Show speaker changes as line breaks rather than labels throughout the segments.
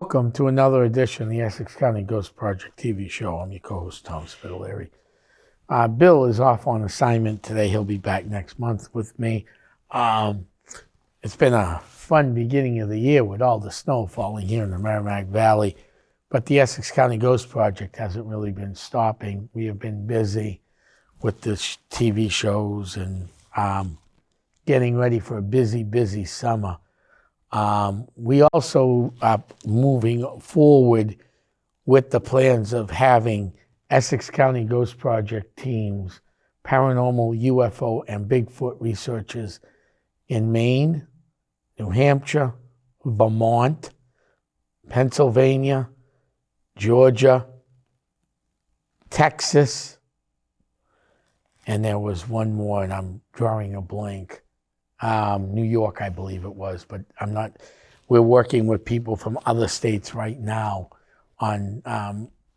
Welcome to another edition of the Essex County Ghost Project TV show. I'm your co-host, Tom Spitaleri. Bill is off on assignment today. He'll be back next month with me. It's been a fun beginning of the year with all the snow falling here in the Merrimack Valley, but the Essex County Ghost Project hasn't really been stopping. We have been busy with the TV shows and getting ready for a busy summer. We also are moving forward with the plans of having Essex County Ghost Project teams, paranormal, UFO, and Bigfoot researchers in Maine, New Hampshire, Vermont, Pennsylvania, Georgia, Texas, and there was one more, and I'm drawing a blank. New York, I believe it was, but I'm not. We're working with people from other states right now on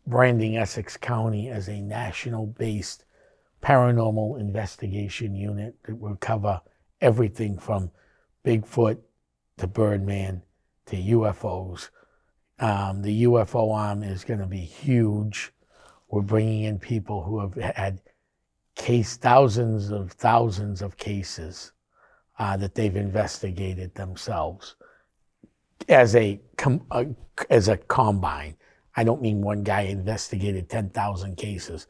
branding Essex County as a national-based paranormal investigation unit that will cover everything from Bigfoot to Birdman to UFOs. The UFO arm is going to be huge. We're bringing in people who have had thousands of cases that they've investigated themselves as a combine. I don't mean one guy investigated 10,000 cases,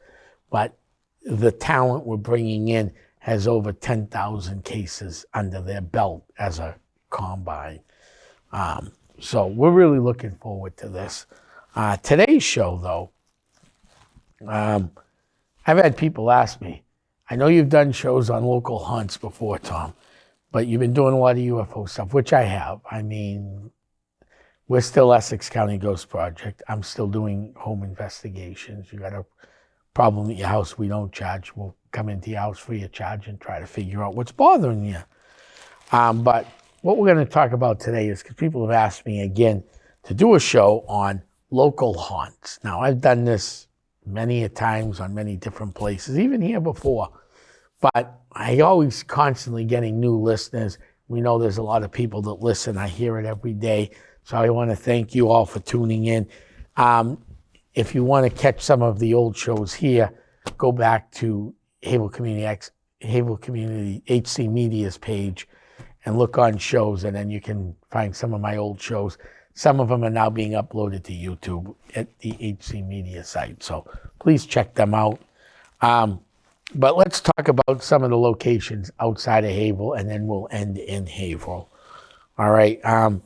but the talent we're bringing in has over 10,000 cases under their belt as a combine. So we're really looking forward to this. Today's show, though, I've had people ask me, I know you've done shows on local haunts before, Tom, but you've been doing a lot of UFO stuff, which I have. I mean, we're still Essex County Ghost Project. I'm still doing home investigations. You got a problem at your house, we don't charge. We'll come into your house free of charge and try to figure out what's bothering you. But what we're going to talk about today is, because people have asked me again to do a show on local haunts. Now, I've done this many a times on many different places, even here before. But I always constantly getting new listeners. We know there's a lot of people that listen. I hear it every day. So I want to thank you all for tuning in. If you want to catch some of the old shows here, go back to Haverhill Community HC Media's page and look on shows, and then you can find some of my old shows. Some of them are now being uploaded to YouTube at the HC Media site. So please check them out. But let's talk about some of the locations outside of Haverhill, and then we'll end in Haverhill. All right. The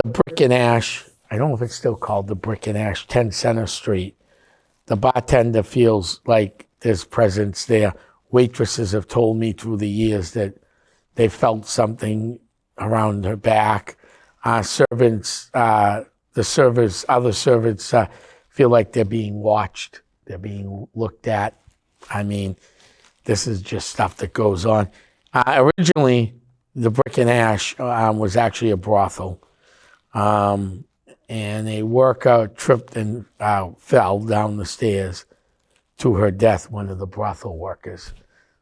Brick and Ash, I don't know if it's still called the Brick and Ash, 10 Center Street. The bartender feels like there's presence there. Waitresses have told me through the years that they felt something around her back. Other servants feel like they're being watched. They're being looked at. I mean, this is just stuff that goes on. Originally, the Brick and Ash was actually a brothel. And a worker tripped and fell down the stairs to her death, one of the brothel workers.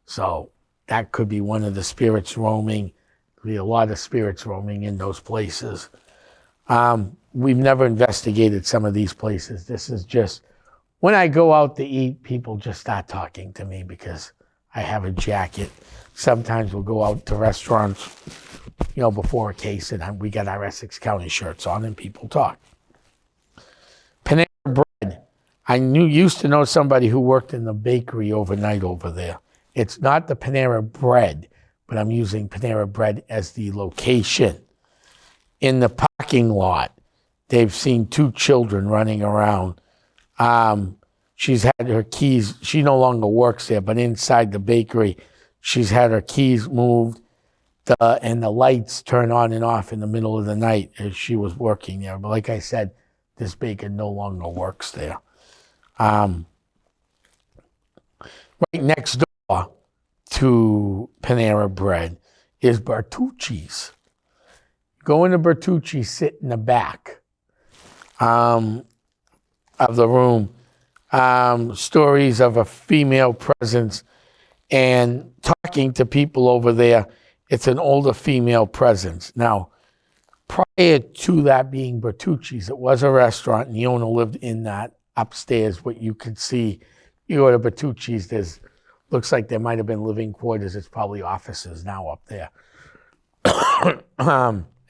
So that could be one of the spirits roaming. There'll be a lot of spirits roaming in those places. We've never investigated some of these places. This is just, when I go out to eat, people just start talking to me because I have a jacket. Sometimes we'll go out to restaurants, before a case, and we got our Essex County shirts on, and people talk. Panera Bread. I used to know somebody who worked in the bakery overnight over there. It's not the Panera Bread, but I'm using Panera Bread as the location. In the parking lot, they've seen two children running around. She's had her keys. She no longer works there, but inside the bakery, she's had her keys moved. And the lights turn on and off in the middle of the night as she was working there. But like I said, this baker no longer works there. Right next door to Panera Bread is Bertucci's. Go into Bertucci's, sit in the back of the room. Stories of a female presence and talking to people over there. It's an older female presence. Now, prior to that being Bertucci's, it was a restaurant, and the owner lived in that upstairs. What you could see, you go to Bertucci's, there's looks like there might have been living quarters. It's probably offices now up there.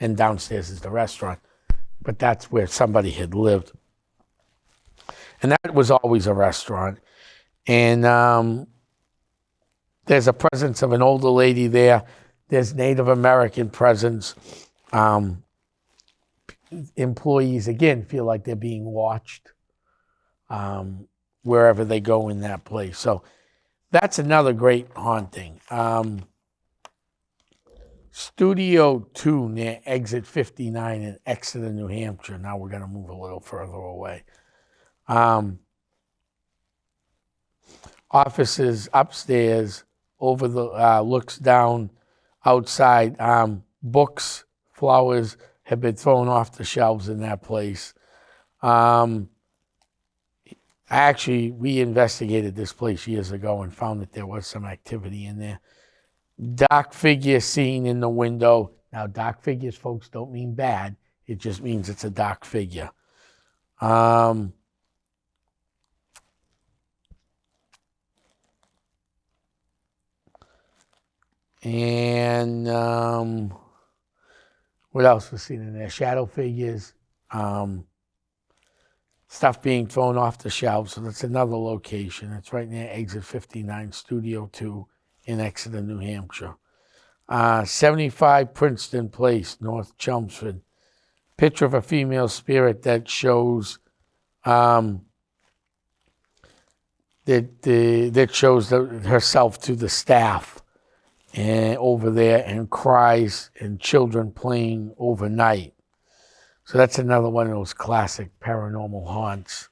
And downstairs is the restaurant. But that's where somebody had lived. And that was always a restaurant. And there's a presence of an older lady there. There's Native American presence. Employees, again, feel like they're being watched wherever they go in that place. So that's another great haunting. Studio 2 near exit 59 in Exeter, New Hampshire. Now we're going to move a little further away. Offices upstairs, over the looks down outside. Books, flowers have been thrown off the shelves in that place. Actually, we investigated this place years ago and found that there was some activity in there. Dark figure seen in the window. Now, dark figures, folks, don't mean bad. It just means it's a dark figure. And what else was seen in there? Shadow figures. Stuff being thrown off the shelves. So that's another location. It's right near exit 59, Studio 2 in Exeter, New Hampshire. 75 Princeton Place, North Chelmsford. Picture of a female spirit that shows that shows herself to the staff and over there, and cries, and children playing overnight. So that's another one of those classic paranormal haunts.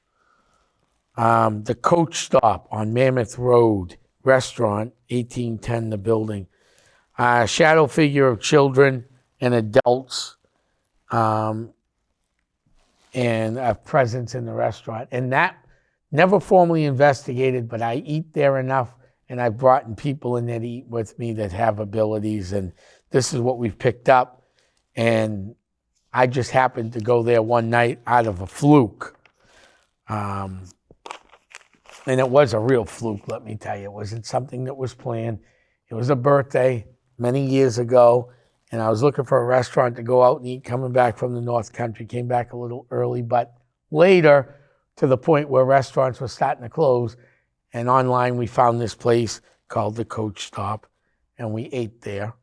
The Coach Stop on Mammoth Road, restaurant, 1810, the building. Shadow figure of children and adults, and a presence in the restaurant. And that, never formally investigated, but I eat there enough, and I've brought in people in there to eat with me that have abilities, and this is what we've picked up. And I just happened to go there one night out of a fluke. And it was a real fluke, let me tell you. It wasn't something that was planned. It was a birthday many years ago, and I was looking for a restaurant to go out and eat, coming back from the North Country. Came back a little early, but later, to the point where restaurants were starting to close. And online, we found this place called the Coach Stop, and we ate there,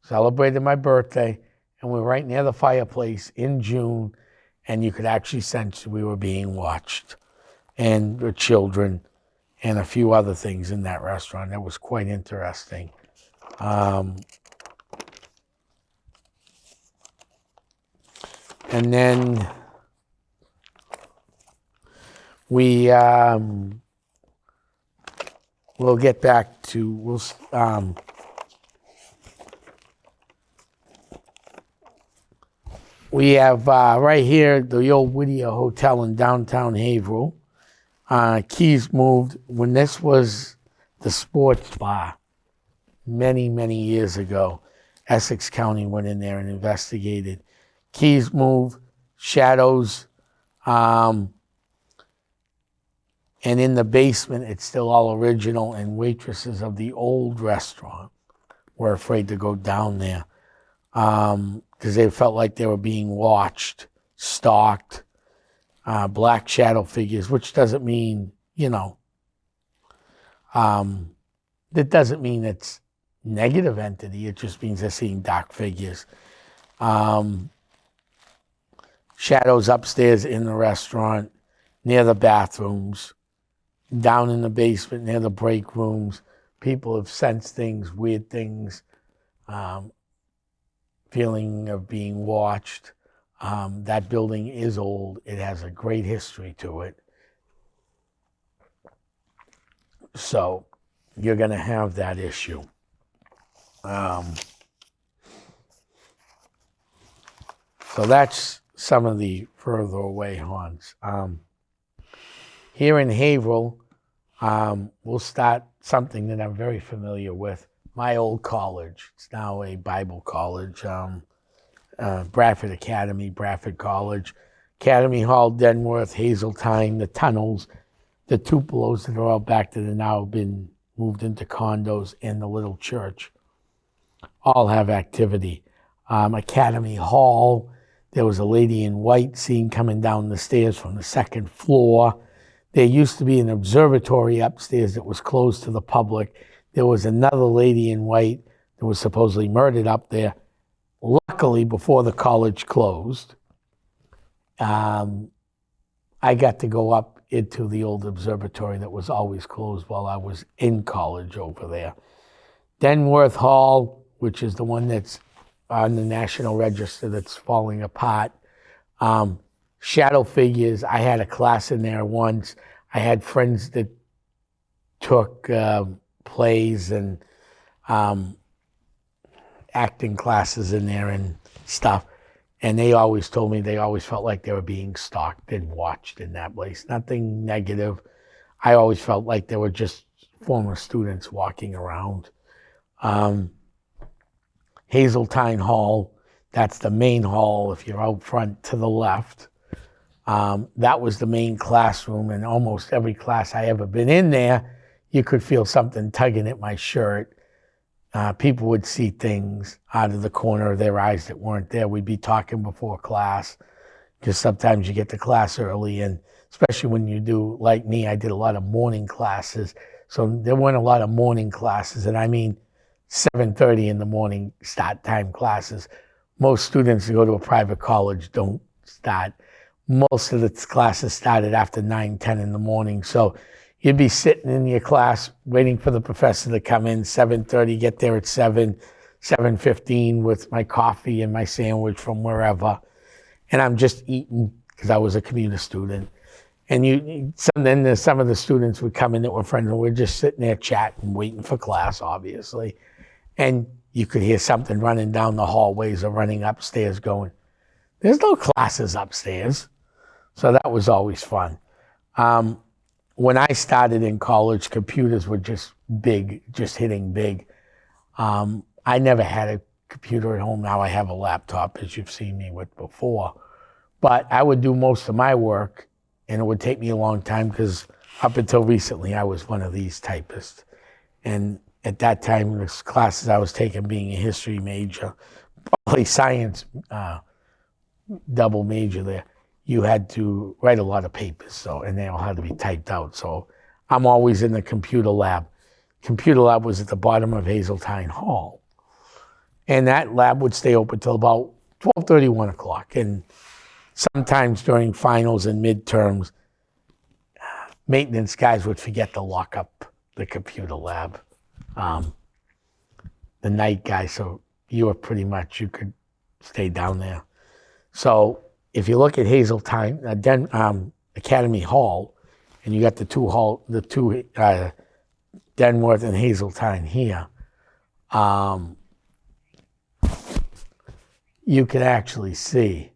celebrated my birthday, and we were right near the fireplace in June, and you could actually sense we were being watched, and the children, and a few other things in that restaurant. That was quite interesting. And then we'll get back to, we have right here the old Whittier Hotel in downtown Haverhill. Keys moved when this was the sports bar many, many years ago. Essex County went in there and investigated. Keys moved, shadows, and in the basement, it's still all original, and waitresses of the old restaurant were afraid to go down there because they felt like they were being watched, stalked, black shadow figures, which doesn't mean, that doesn't mean it's negative entity. It just means they're seeing dark figures. Shadows upstairs in the restaurant, near the bathrooms, down in the basement, near the break rooms. People have sensed things, weird things, feeling of being watched. That building is old. It has a great history to it. So you're going to have that issue. So that's some of the further away haunts. Here in Haverhill, we'll start something that I'm very familiar with. My old college. It's now a Bible college. Bradford Academy, Bradford College, Academy Hall, Denworth, Hazeltine, the tunnels, the Tupelos that are all back that have now been moved into condos, and the little church all have activity. Academy Hall, there was a lady in white seen coming down the stairs from the second floor. There used to be an observatory upstairs that was closed to the public. There was another lady in white that was supposedly murdered up there. Luckily, before the college closed, I got to go up into the old observatory that was always closed while I was in college over there. Denworth Hall, which is the one that's on the National Register that's falling apart. Shadow figures, I had a class in there once. I had friends that took plays and acting classes in there and stuff. And they always told me they always felt like they were being stalked and watched in that place. Nothing negative. I always felt like they were just former students walking around. Hazeltine Hall, that's the main hall if you're out front to the left. That was the main classroom, and almost every class I ever been in there, you could feel something tugging at my shirt. People would see things out of the corner of their eyes that weren't there. We'd be talking before class, because sometimes you get to class early, and especially when you do, like me, I did a lot of morning classes. So there weren't a lot of morning classes, and I mean 7:30 in the morning start time classes. Most students who go to a private college don't start. Most of the classes started after 9, 10 in the morning. So you'd be sitting in your class waiting for the professor to come in, 7:30, get there at 7, 7:15 with my coffee and my sandwich from wherever. And I'm just eating because I was a commuter student. And then some of the students would come in that were friends, and we're just sitting there chatting, waiting for class, obviously. And you could hear something running down the hallways or running upstairs going, there's no classes upstairs. So that was always fun. When I started in college, computers were just big, just hitting big. I never had a computer at home. Now I have a laptop, as you've seen me with before. But I would do most of my work, and it would take me a long time because up until recently, I was one of these typists. And at that time, the classes I was taking, being a history major, probably science double major there, you had to write a lot of papers, and they all had to be typed out. So I'm always in the computer lab. Computer lab was at the bottom of Hazeltine Hall. And that lab would stay open till about 12:30, 1 o'clock. And sometimes during finals and midterms, maintenance guys would forget to lock up the computer lab. The night guy, so you could stay down there. So if you look at Hazeltine, Academy Hall, and you got the two Denworth and Hazeltine here, you can actually see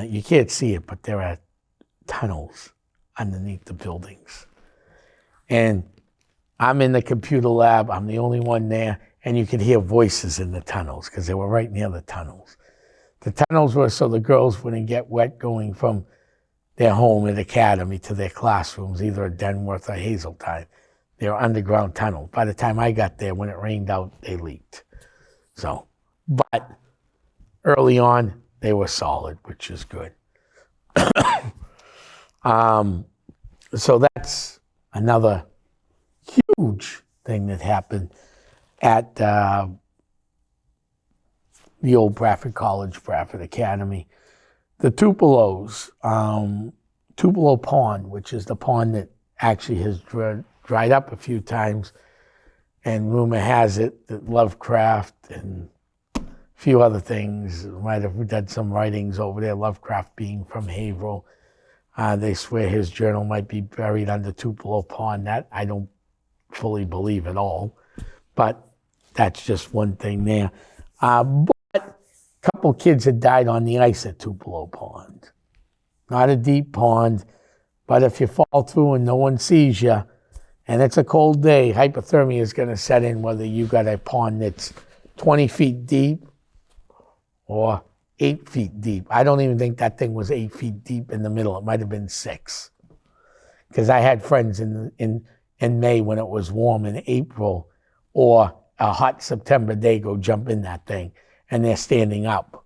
you can't see it, but there are tunnels underneath the buildings. And I'm in the computer lab, I'm the only one there, and you could hear voices in the tunnels because they were right near the tunnels. The tunnels were so the girls wouldn't get wet going from their home at Academy to their classrooms, either at Denworth or Hazeltine. They were underground tunnels. By the time I got there, when it rained out, they leaked. So, but early on, they were solid, which is good. So that's another huge thing that happened at the old Bradford College, Bradford Academy. The Tupelos, Tupelo Pond, which is the pond that actually has dried up a few times, and rumor has it that Lovecraft and a few other things might have done some writings over there, Lovecraft being from Haverhill. They swear his journal might be buried under Tupelo Pond. That I don't fully believe at all, but that's just one thing there. But a couple kids had died on the ice at Tupelo Pond. Not a deep pond, But if you fall through and no one sees you, and it's a cold day, hypothermia is going to set in whether you got a pond that's 20 feet deep or 8 feet deep. I don't even think that thing was 8 feet deep in the middle. It might have been 6. Because I had friends in May when it was warm in April, or a hot September day, go jump in that thing, and they're standing up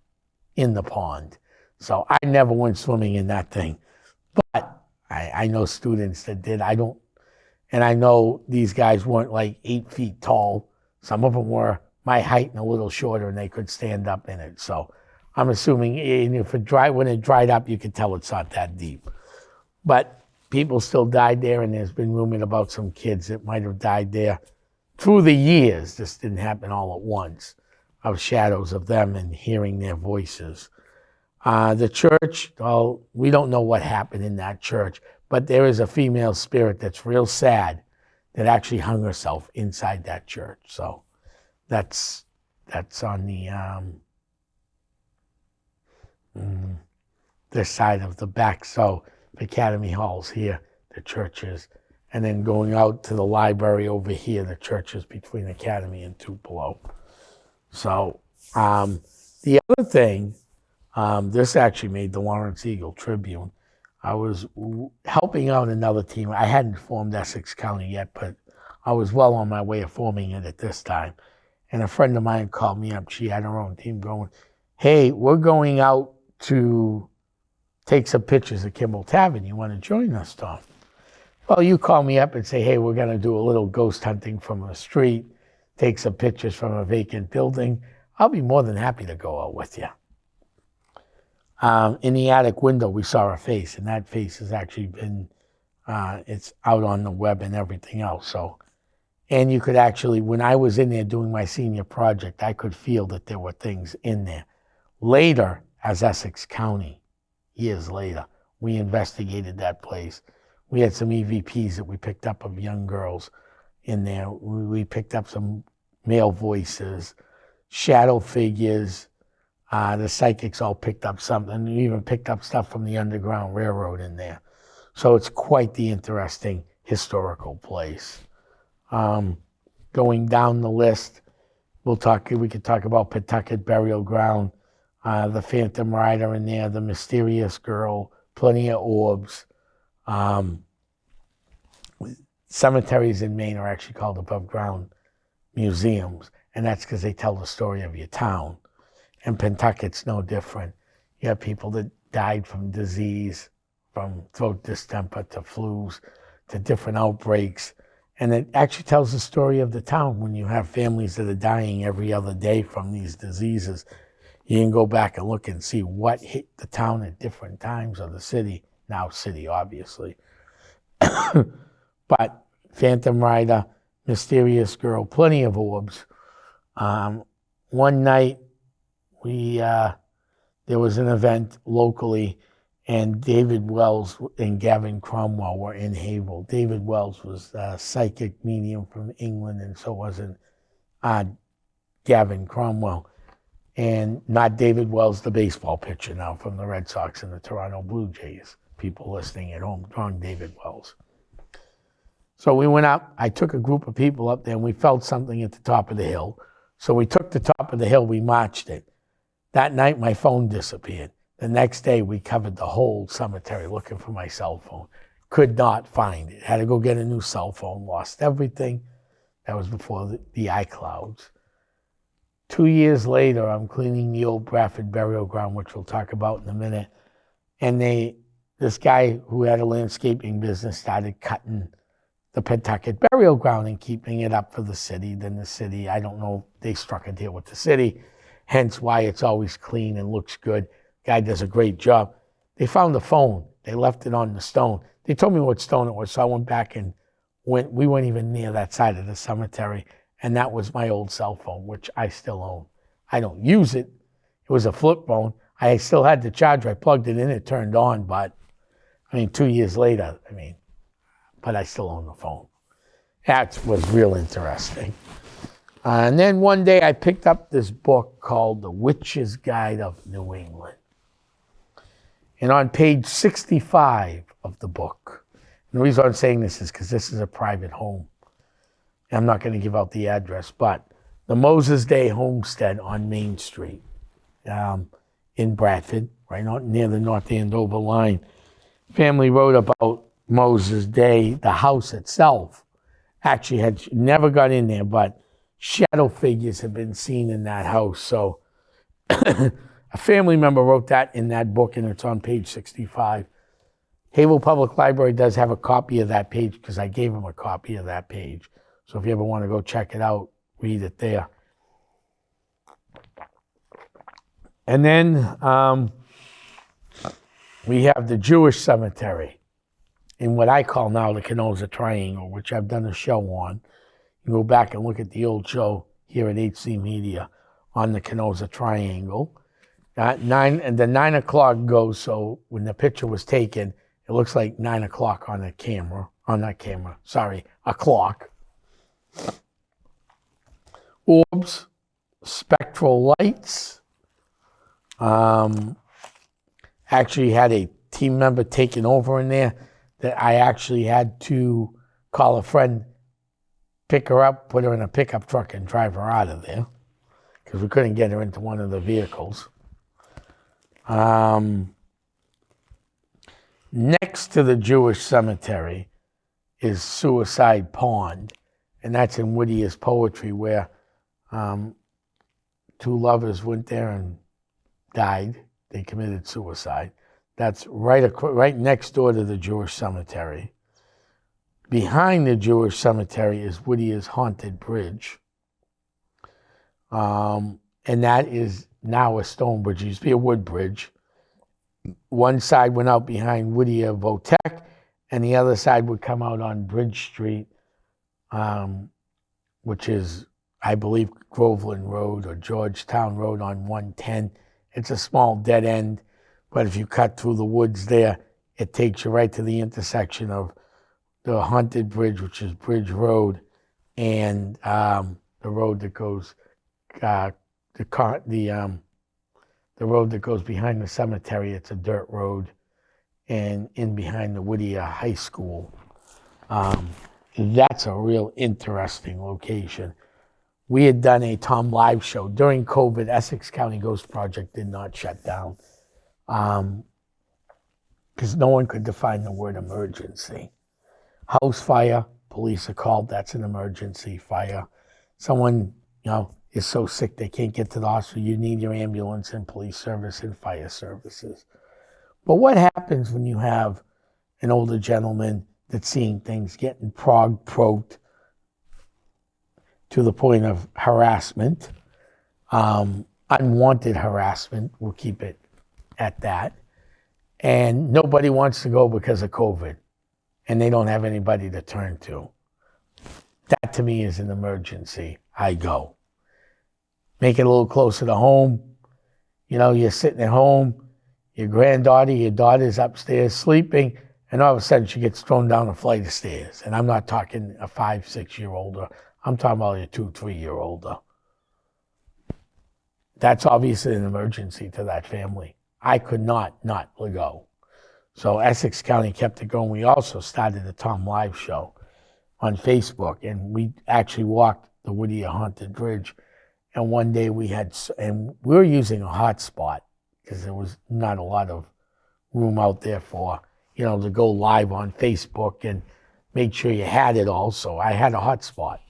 in the pond. So I never went swimming in that thing. But I know students that did. And I know these guys weren't like 8 feet tall. Some of them were my height and a little shorter, and they could stand up in it. So I'm assuming when it dried up, you could tell it's not that deep. But people still died there, and there's been rumored about some kids that might have died there through the years. This didn't happen all at once, of shadows of them and hearing their voices. The church, well, we don't know what happened in that church, but there is a female spirit that's real sad that actually hung herself inside that church. So that's on the this side of the back. So Academy Hall's here, the church is, and then going out to the library over here, the church is between Academy and Tupelo. So the other thing, this actually made the Lawrence Eagle Tribune. I was helping out another team. I hadn't formed Essex County yet, but I was well on my way of forming it at this time. And a friend of mine called me up. She had her own team going, hey, we're going out to take some pictures of Kimball Tavern. You want to join us, Tom? Well, you call me up and say, hey, we're going to do a little ghost hunting from a street, take some pictures from a vacant building. I'll be more than happy to go out with you. In the attic window, we saw a face, and that face has actually been, it's out on the web and everything else. So, and you could actually, when I was in there doing my senior project, I could feel that there were things in there. Later, as Essex County, years later, we investigated that place. We had some EVPs that we picked up of young girls in there. We picked up some male voices, shadow figures. The psychics all picked up something. We even picked up stuff from the Underground Railroad in there. So it's quite the interesting historical place. Going down the list, we could talk about Pawtucket Burial Ground, the Phantom Rider in there, the Mysterious Girl, plenty of orbs. Cemeteries in Maine are actually called above ground museums, and that's because they tell the story of your town. And Pentucket's no different. You have people that died from disease, from throat distemper to flus, to different outbreaks. And it actually tells the story of the town when you have families that are dying every other day from these diseases. You can go back and look and see what hit the town at different times, or the city, now city, obviously. But Phantom Rider, Mysterious Girl, plenty of orbs. One night, there was an event locally, and David Wells and Gavin Cromwell were in Haverhill. David Wells was a psychic medium from England, and so wasn't Gavin Cromwell. And not David Wells, the baseball pitcher now from the Red Sox and the Toronto Blue Jays. People listening at home, wrong David Wells. So we went up. I took a group of people up there, and we felt something at the top of the hill. So we took the top of the hill, we marched it. That night, my phone disappeared. The next day, we covered the whole cemetery looking for my cell phone. Could not find it. Had to go get a new cell phone, lost everything. That was before the iClouds. 2 years later, I'm cleaning the old Bradford burial ground, which we'll talk about in a minute. And this guy who had a landscaping business started cutting the Pawtucket burial ground and keeping it up for the city. Then the city, I don't know, they struck a deal with the city, hence why it's always clean and looks good. Guy does a great job. They found the phone. They left it on the stone. They told me what stone it was, so I went back and we weren't even near that side of the cemetery, and that was my old cell phone, which I still own. I don't use it. It was a flip phone. I still had the charger. I plugged it in, it turned on, but 2 years later, but I still own the phone. That was real interesting. And then one day I picked up this book called The Witch's Guide of New England. And on page 65 of the book. And the reason I'm saying this is because this is a private home. I'm not going to give out the address, but the Moses Day Homestead on Main Street in Bradford, right near the North Andover line. Family wrote about Moses Day. The house itself actually had never got in there, but shadow figures have been seen in that house. So a family member wrote that in that book, and it's on page 65. Haverhill Public Library does have a copy of that page because I gave them a copy of that page. So if you ever want to go check it out, read it there. And then we have the Jewish cemetery in what I call now the Canosa Triangle, which I've done a show on. You go back and look at the old show here at HC Media on the Canosa Triangle. The 9 o'clock goes, so when the picture was taken, it looks like 9 o'clock on a clock. Orbs, spectral lights. Actually had a team member taken over in there that I actually had to call a friend, pick her up, put her in a pickup truck and drive her out of there because we couldn't get her into one of the vehicles. Next to the Jewish cemetery is Suicide Pond, and that's in Whittier's poetry where two lovers went there and died. They committed suicide. That's right next door to the Jewish cemetery. Behind the Jewish cemetery is Whittier's Haunted Bridge. And that is now a stone bridge. It used to be a wood bridge. One side went out behind Whittier Votech, and the other side would come out on Bridge Street, which is, I believe, Groveland Road or Georgetown Road on 110. It's a small dead end, but if you cut through the woods there, it takes you right to the intersection of the Haunted Bridge, which is Bridge Road, and the road that goes, the road that goes behind the cemetery. It's a dirt road, and in behind the Whittier High School. That's a real interesting location. We had done a Tom Live show. During COVID, Essex County Ghost Project did not shut down because no one could define the word emergency. House fire, police are called, that's an emergency fire. Someone, is so sick they can't get to the hospital, you need your ambulance and police service and fire services. But what happens when you have an older gentleman that's seeing things getting poked to the point of harassment, unwanted harassment, we'll keep it at that, and nobody wants to go because of COVID, and they don't have anybody to turn to. That to me is an emergency. I go. Make it a little closer to home. You're sitting at home, your daughter's upstairs sleeping, and all of a sudden she gets thrown down a flight of stairs. And I'm not talking a 5-6-year-old. I'm talking about a 2-3-year-old. That's obviously an emergency to that family. I could not go. So Essex County kept it going. We also started a Tom Live show on Facebook, and we actually walked the Whittier Haunted Bridge. And one day we were using a hotspot because there was not a lot of room out there for, to go live on Facebook and make sure you had it all. So I had a hotspot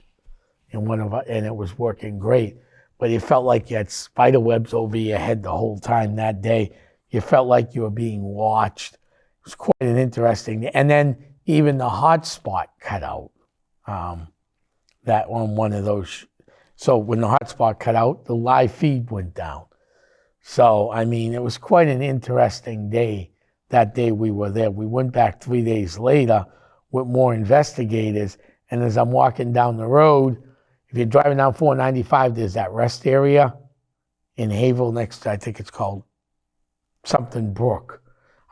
and it was working great. But it felt like you had spider webs over your head the whole time that day. You felt like you were being watched. It was quite an interesting, and then even the hotspot cut out. That on one of those. So when the hotspot cut out, the live feed went down. So, it was quite an interesting day. That day we were there. We went back 3 days later with more investigators. And as I'm walking down the road, if you're driving down 495, there's that rest area in Haverhill next to, I think it's called something Brook.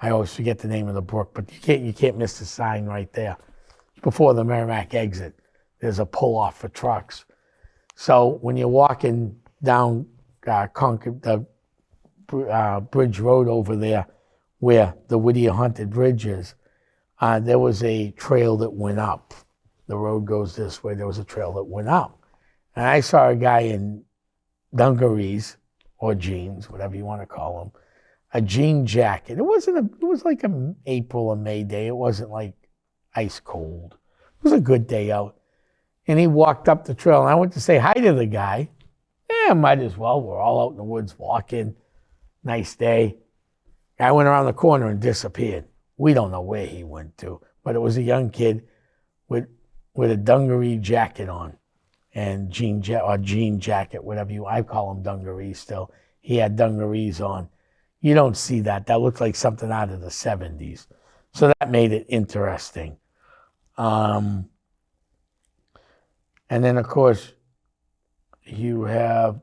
I always forget the name of the brook, but you can't miss the sign right there. Before the Merrimack exit, there's a pull-off for trucks. So when you're walking down the Bridge Road over there, where the Whittier Haunted Bridge is, there was a trail that went up. The road goes this way. There was a trail that went up. And I saw a guy in dungarees or jeans, whatever you want to call them, a jean jacket. It was like an April or May day. It wasn't like ice cold. It was a good day out. And he walked up the trail, and I went to say hi to the guy. Yeah, might as well. We're all out in the woods walking. Nice day. Guy went around the corner and disappeared. We don't know where he went to, but it was a young kid with a dungaree jacket on and jean jacket, whatever I call them dungarees still. He had dungarees on. You don't see that. That looked like something out of the 70s. So that made it interesting. And then, of course, you have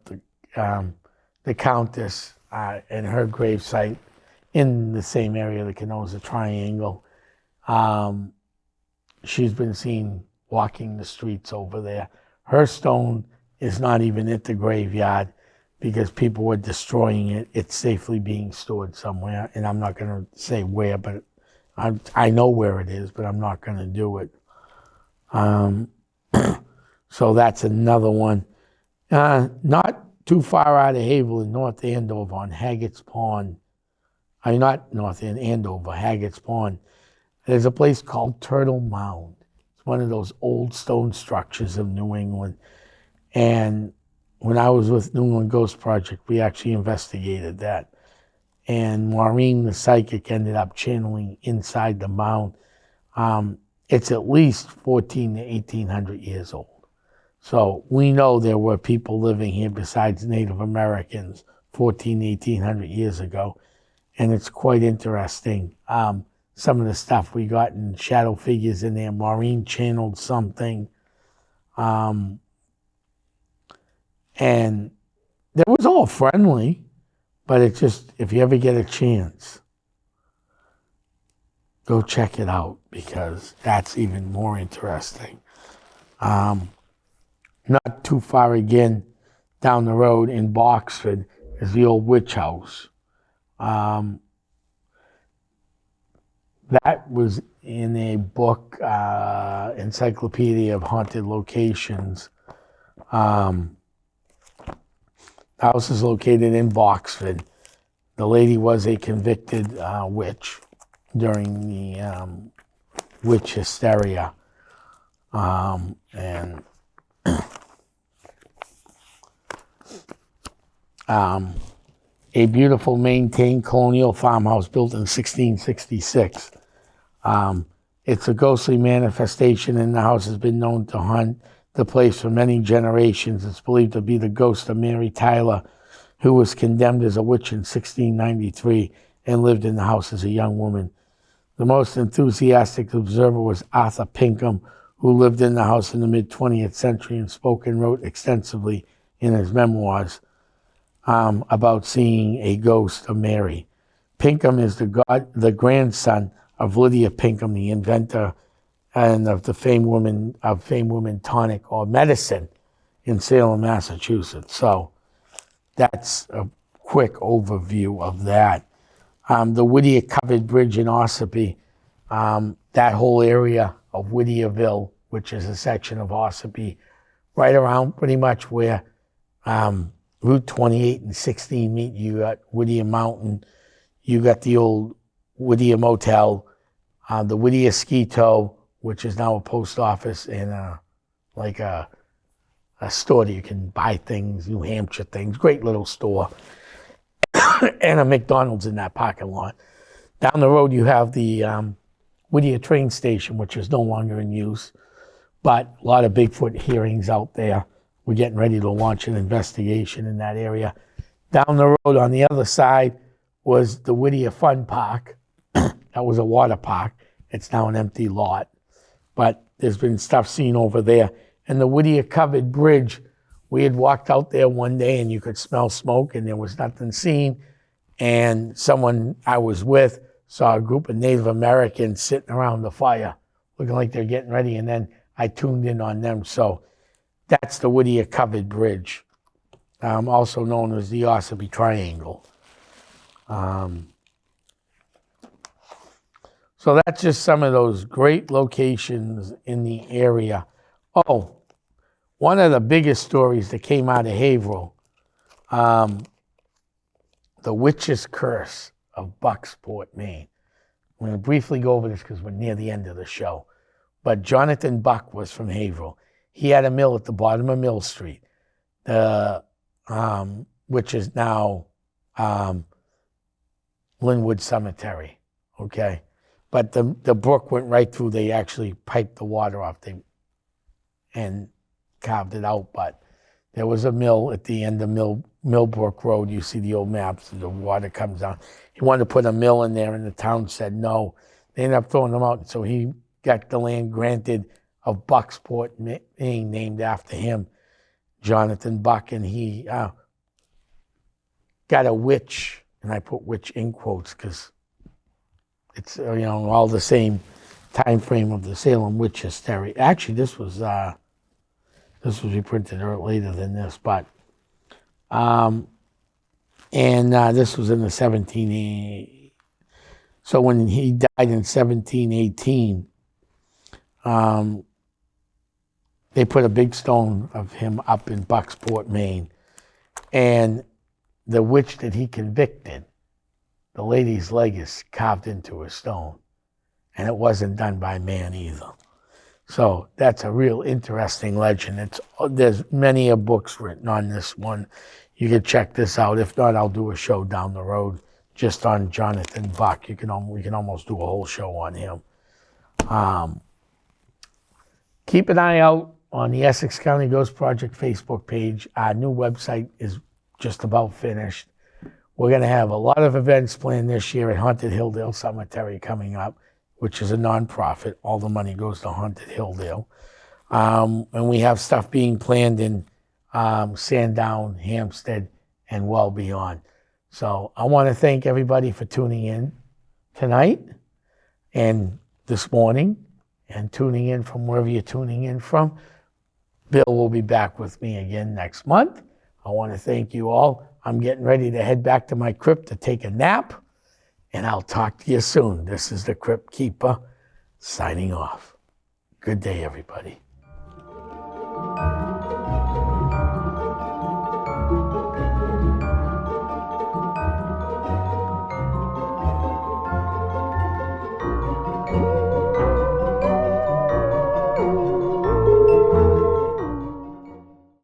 the Countess and her gravesite in the same area, the Canosa Triangle. She's been seen walking the streets over there. Her stone is not even at the graveyard because people were destroying it. It's safely being stored somewhere, and I'm not going to say where, but I know where it is, but I'm not going to do it. So that's another one. Not too far out of Haverhill in North Andover on Haggett's Pond. Not North Andover, Haggett's Pond. There's a place called Turtle Mound. It's one of those old stone structures of New England. And when I was with New England Ghost Project, we actually investigated that. And Maureen, the psychic, ended up channeling inside the mound. It's at least 14 to 1800 years old. So we know there were people living here besides Native Americans 1800 years ago. And it's quite interesting. Some of the stuff we got in shadow figures in there. Maureen channeled something. And it was all friendly, but it just, if you ever get a chance, go check it out because that's even more interesting. Not too far again down the road in Boxford is the old witch house. That was in a book, Encyclopedia of Haunted Locations. The house is located in Boxford. The lady was a convicted witch during the witch hysteria. A beautiful maintained colonial farmhouse built in 1666. It's a ghostly manifestation, and the house has been known to haunt the place for many generations. It's believed to be the ghost of Mary Tyler, who was condemned as a witch in 1693 and lived in the house as a young woman. The most enthusiastic observer was Arthur Pinkham, who lived in the house in the mid-20th century and spoke and wrote extensively in his memoirs about seeing a ghost of Mary. Pinkham is the grandson of Lydia Pinkham, the inventor and of the famed woman tonic or medicine in Salem, Massachusetts. So that's a quick overview of that. The Whittier Covered Bridge in Ossipee, that whole area of Whittierville, which is a section of Ossipee, right around pretty much where Route 28 and 16 meet. You got Whittier Mountain, you got the old Whittier Motel, the Whittier Ski Tow, which is now a post office and a store that you can buy things, New Hampshire things, great little store, and a McDonald's in that parking lot. Down the road you have the Whittier train station, which is no longer in use, but a lot of Bigfoot hearings out there. We're getting ready to launch an investigation in that area. Down the road on the other side was the Whittier Fun Park. That was a water park. It's now an empty lot. But there's been stuff seen over there. And the Whittier Covered Bridge, we had walked out there one day and you could smell smoke and there was nothing seen. And someone I was with saw a group of Native Americans sitting around the fire, looking like they're getting ready. And then I tuned in on them. So that's the Whittier Covered Bridge, also known as the Ossipee Triangle. So that's just some of those great locations in the area. Oh, one of the biggest stories that came out of Haverhill, the Witch's Curse of Bucksport, Maine. I'm going to briefly go over this because we're near the end of the show. But Jonathan Buck was from Haverhill. He had a mill at the bottom of Mill Street, which is now Linwood Cemetery, okay? But the brook went right through. They actually piped the water off and carved it out. But there was a mill at the end of Millbrook Road. You see the old maps, and the water comes down. He wanted to put a mill in there, and the town said no. They ended up throwing them out, so he got the land granted of Bucksport, Maine, named after him, Jonathan Buck, and he got a witch, and I put witch in quotes because it's all the same time frame of the Salem witch hysteria. Actually, this was reprinted later than this, but this was in the 1780s. So when he died in 1718, they put a big stone of him up in Bucksport, Maine, and the witch that he convicted, the lady's leg is carved into a stone, and it wasn't done by man either. So that's a real interesting legend. There's many books written on this one. You can check this out. If not, I'll do a show down the road just on Jonathan Buck. We can almost do a whole show on him. Keep an eye out on the Essex County Ghost Project Facebook page. Our new website is just about finished. We're going to have a lot of events planned this year at Haunted Hilldale Cemetery coming up, which is a nonprofit. All the money goes to Haunted Hilldale. And we have stuff being planned in Sandown, Hampstead, and well beyond. So I want to thank everybody for tuning in tonight and this morning and tuning in from wherever you're tuning in from. Bill will be back with me again next month. I want to thank you all. I'm getting ready to head back to my crypt to take a nap, and I'll talk to you soon. This is the Crypt Keeper signing off. Good day, everybody.